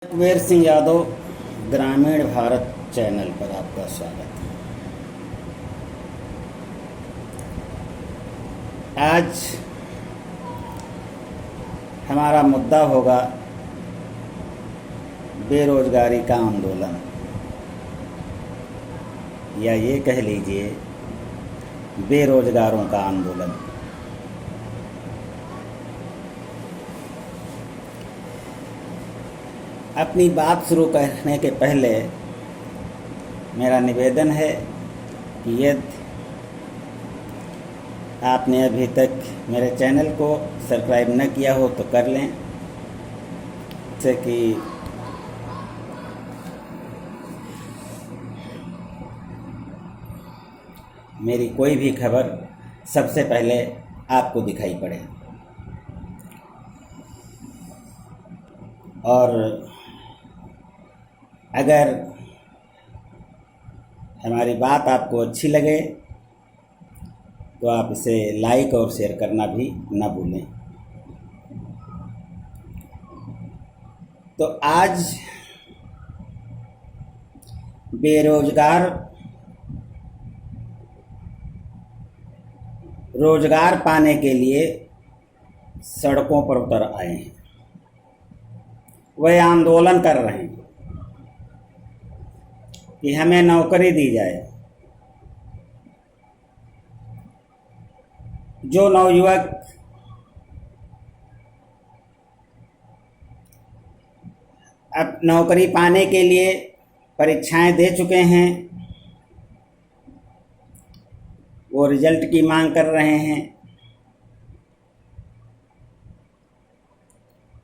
कुबेर सिंह यादव ग्रामीण भारत चैनल पर आपका स्वागत है। आज हमारा मुद्दा होगा बेरोजगारी का आंदोलन, या ये कह लीजिए बेरोजगारों का आंदोलन। अपनी बात शुरू करने के पहले मेरा निवेदन है कि यदि आपने अभी तक मेरे चैनल को सब्सक्राइब न किया हो तो कर लें, जैसे कि मेरी कोई भी खबर सबसे पहले आपको दिखाई पड़े। और अगर हमारी बात आपको अच्छी लगे तो आप इसे लाइक और शेयर करना भी ना भूलें। तो आज बेरोजगार रोजगार पाने के लिए सड़कों पर उतर आए हैं। वह आंदोलन कर रहे हैं कि हमें नौकरी दी जाए। जो नवयुवक अब नौकरी पाने के लिए परीक्षाएं दे चुके हैं, वो रिजल्ट की मांग कर रहे हैं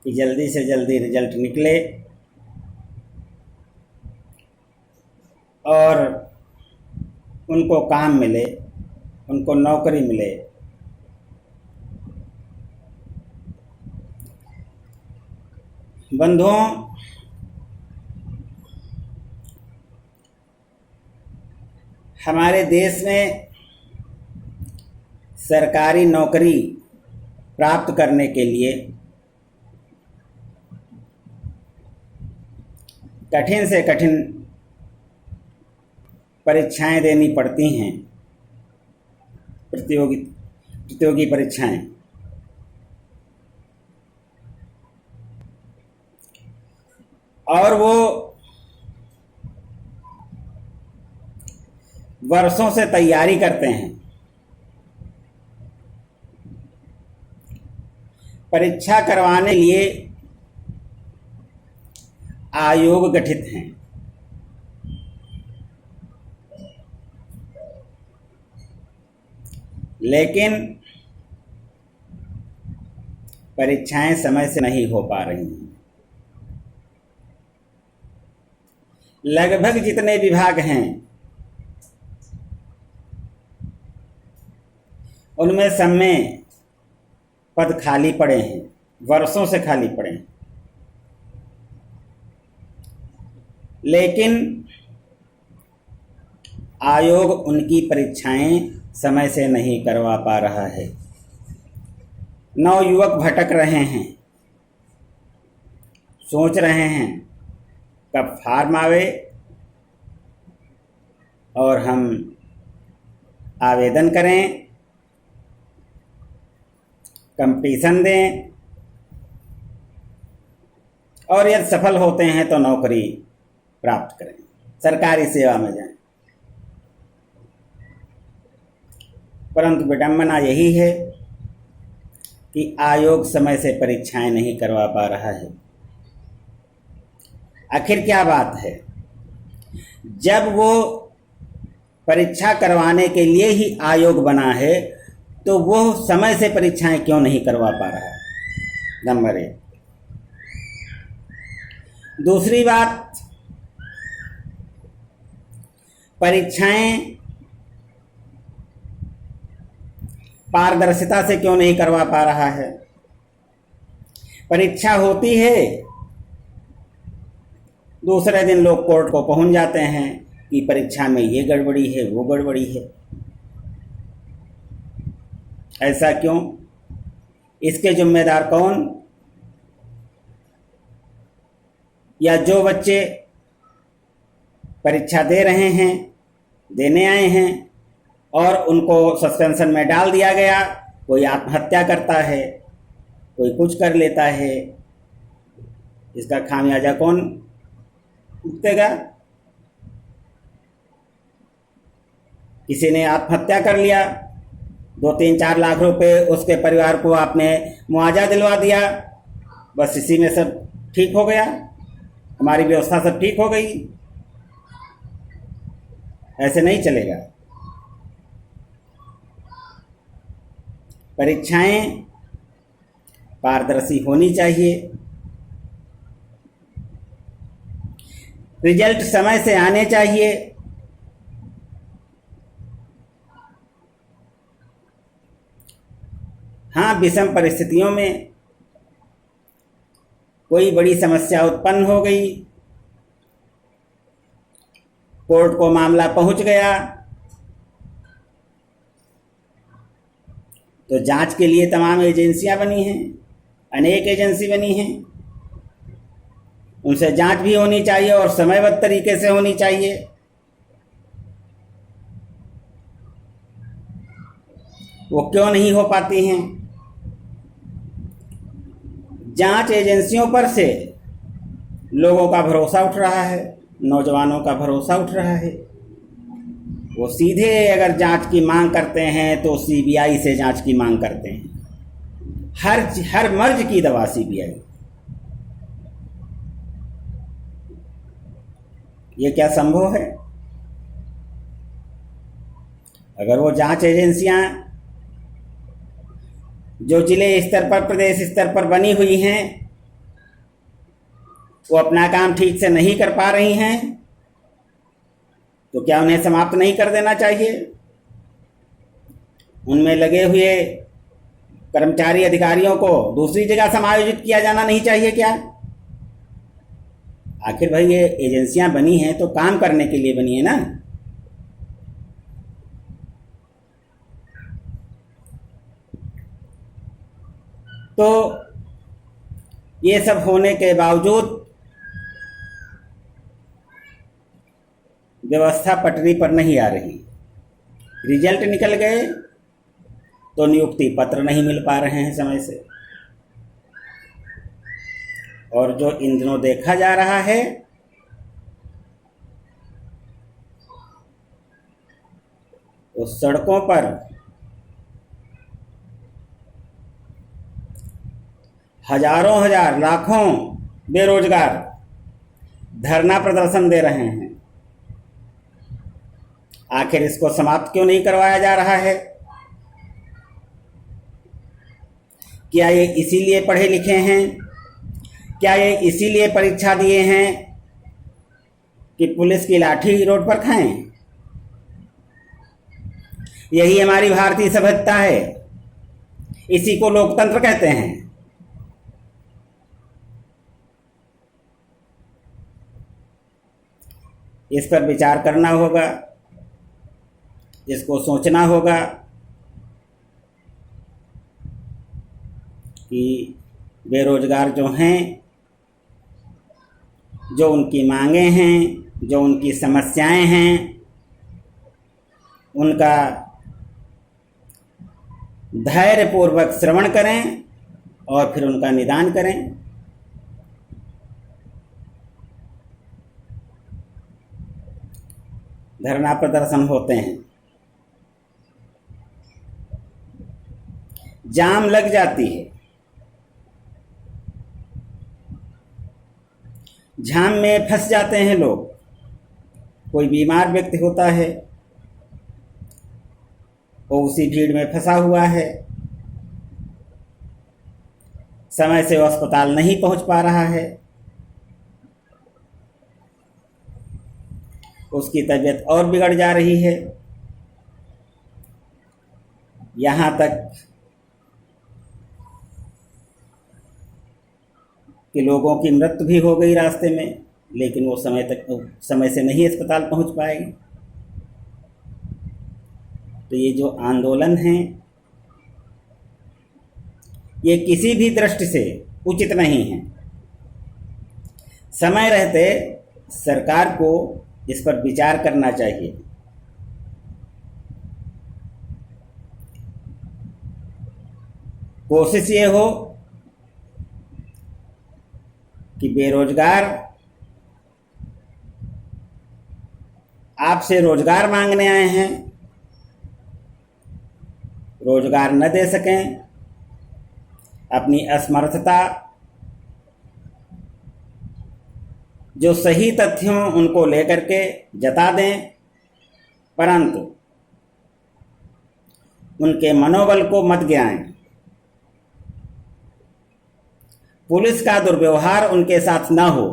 कि जल्दी से जल्दी रिजल्ट निकले और उनको काम मिले, उनको नौकरी मिले। बंधुओं, हमारे देश में सरकारी नौकरी प्राप्त करने के लिए कठिन से कठिन परीक्षाएं देनी पड़ती हैं, प्रतियोगी परीक्षाएं। और वो वर्षों से तैयारी करते हैं। परीक्षा करवाने के लिए आयोग गठित हैं। लेकिन परीक्षाएं समय से नहीं हो पा रही हैं। लगभग जितने विभाग हैं उनमें सब में पद खाली पड़े हैं, वर्षों से खाली पड़े हैं। लेकिन आयोग उनकी परीक्षाएं समय से नहीं करवा पा रहा है। नवयुवक भटक रहे हैं, सोच रहे हैं कब फार्म आवे और हम आवेदन करें, कंपटीशन दें और यदि सफल होते हैं तो नौकरी प्राप्त करें, सरकारी सेवा में जाएं। परंतु विडंबना यही है कि आयोग समय से परीक्षाएं नहीं करवा पा रहा है। आखिर क्या बात है? जब वो परीक्षा करवाने के लिए ही आयोग बना है तो वो समय से परीक्षाएं क्यों नहीं करवा पा रहा है? नंबर 1। दूसरी बात, परीक्षाएं पारदर्शिता से क्यों नहीं करवा पा रहा है? परीक्षा होती है, दूसरे दिन लोग कोर्ट को पहुंच जाते हैं कि परीक्षा में ये गड़बड़ी है, वो गड़बड़ी है। ऐसा क्यों? इसके जिम्मेदार कौन? या जो बच्चे परीक्षा दे रहे हैं, देने आए हैं और उनको सस्पेंशन में डाल दिया गया, कोई आत्महत्या करता है, कोई कुछ कर लेता है, इसका खामियाजा कौन भुगतेगा? किसी ने आत्महत्या कर लिया, 2-3-4 लाख रुपए उसके परिवार को आपने मुआवजा दिलवा दिया, बस इसी में सब ठीक हो गया, हमारी व्यवस्था सब ठीक हो गई। ऐसे नहीं चलेगा। परीक्षाएं पारदर्शी होनी चाहिए, रिजल्ट समय से आने चाहिए, हाँ, विषम परिस्थितियों में कोई बड़ी समस्या उत्पन्न हो गई, कोर्ट को मामला पहुंच गया, तो जांच के लिए तमाम एजेंसियां बनी हैं, अनेक एजेंसी बनी हैं, उनसे जांच भी होनी चाहिए और समयबद्ध तरीके से होनी चाहिए। वो क्यों नहीं हो पाती हैं? जांच एजेंसियों पर से लोगों का भरोसा उठ रहा है, नौजवानों का भरोसा उठ रहा है। वो सीधे अगर जांच की मांग करते हैं तो सीबीआई से जांच की मांग करते हैं, हर मर्ज की दवा सीबीआई। ये क्या संभव है? अगर वो जांच एजेंसियां जो जिले स्तर पर, प्रदेश स्तर पर बनी हुई हैं, वो अपना काम ठीक से नहीं कर पा रही हैं, तो क्या उन्हें समाप्त नहीं कर देना चाहिए? उनमें लगे हुए कर्मचारी अधिकारियों को दूसरी जगह समायोजित किया जाना नहीं चाहिए क्या? आखिर भाई ये एजेंसियां बनी हैं तो काम करने के लिए बनी है ना। तो ये सब होने के बावजूद व्यवस्था पटरी पर नहीं आ रही। रिजल्ट निकल गए तो नियुक्ति पत्र नहीं मिल पा रहे हैं समय से। और जो इन दिनों देखा जा रहा है, उस सड़कों पर हजारों हजार लाखों बेरोजगार धरना प्रदर्शन दे रहे हैं। आखिर इसको समाप्त क्यों नहीं करवाया जा रहा है? क्या ये इसीलिए पढ़े लिखे हैं? क्या ये इसीलिए परीक्षा दिए हैं कि पुलिस की लाठी रोड पर खाएं? यही हमारी भारतीय सभ्यता है, इसी को लोकतंत्र कहते हैं। इस पर विचार करना होगा, इसको सोचना होगा कि बेरोजगार जो हैं, जो उनकी मांगें हैं, जो उनकी समस्याएं हैं, उनका धैर्यपूर्वक श्रवण करें और फिर उनका निदान करें। धरना प्रदर्शन होते हैं, जाम लग जाती है, जाम में फंस जाते हैं लोग। कोई बीमार व्यक्ति होता है, वो उसी भीड़ में फंसा हुआ है, समय से वो अस्पताल नहीं पहुंच पा रहा है, उसकी तबीयत और बिगड़ जा रही है, यहाँ तक कि लोगों की मृत्यु भी हो गई रास्ते में, लेकिन वो समय से नहीं अस्पताल पहुंच पाएगी। तो ये जो आंदोलन है, ये किसी भी दृष्टि से उचित नहीं है। समय रहते सरकार को इस पर विचार करना चाहिए। कोशिश ये हो कि बेरोजगार आपसे रोजगार मांगने आए हैं, रोजगार न दे सकें, अपनी असमर्थता जो सही तथ्यों उनको लेकर के जता दें, परंतु उनके मनोबल को मत गिराएं। पुलिस का दुर्व्यवहार उनके साथ न हो।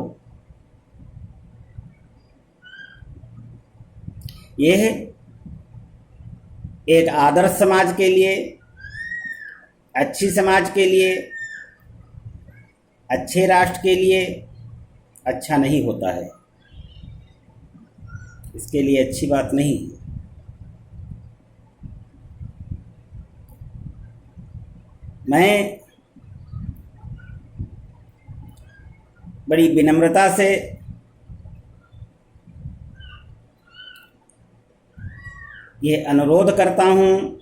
यह एक आदर्श समाज के लिए, अच्छी समाज के लिए, अच्छे राष्ट्र के लिए अच्छा नहीं होता है। इसके लिए अच्छी बात नहीं है। मैं बड़ी विनम्रता से ये अनुरोध करता हूँ,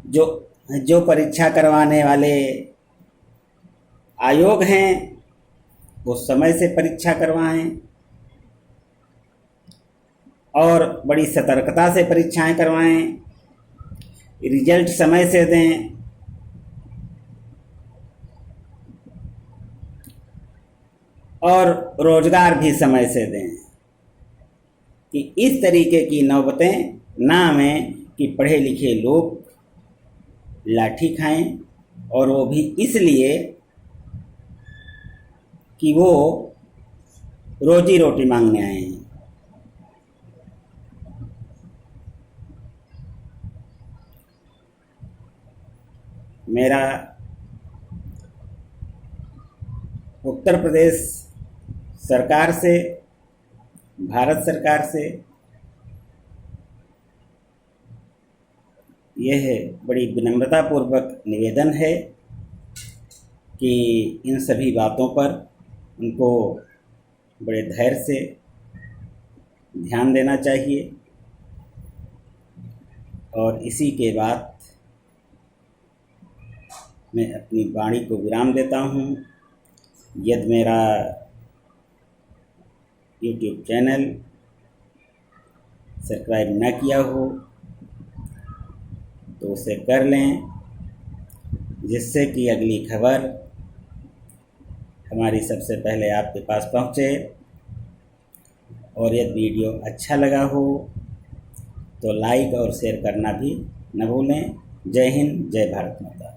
जो परीक्षा करवाने वाले आयोग हैं वो समय से परीक्षा करवाएं और बड़ी सतर्कता से परीक्षाएं करवाएं, रिजल्ट समय से दें और रोजगार भी समय से दें, कि इस तरीके की नौबतें ना आवें कि पढ़े लिखे लोग लाठी खाएं, और वो भी इसलिए कि वो रोजी रोटी मांगने आए हैं। मेरा उत्तर प्रदेश सरकार से, भारत सरकार से यह बड़ी विनम्रतापूर्वक निवेदन है कि इन सभी बातों पर उनको बड़े धैर्य से ध्यान देना चाहिए। और इसी के बाद मैं अपनी वाणी को विराम देता हूँ। यदि मेरा YouTube चैनल सब्सक्राइब न किया हो तो उसे कर लें, जिससे कि अगली खबर हमारी सबसे पहले आपके पास पहुँचे। और यदि वीडियो अच्छा लगा हो तो लाइक और शेयर करना भी न भूलें। जय हिंद, जय भारत माता।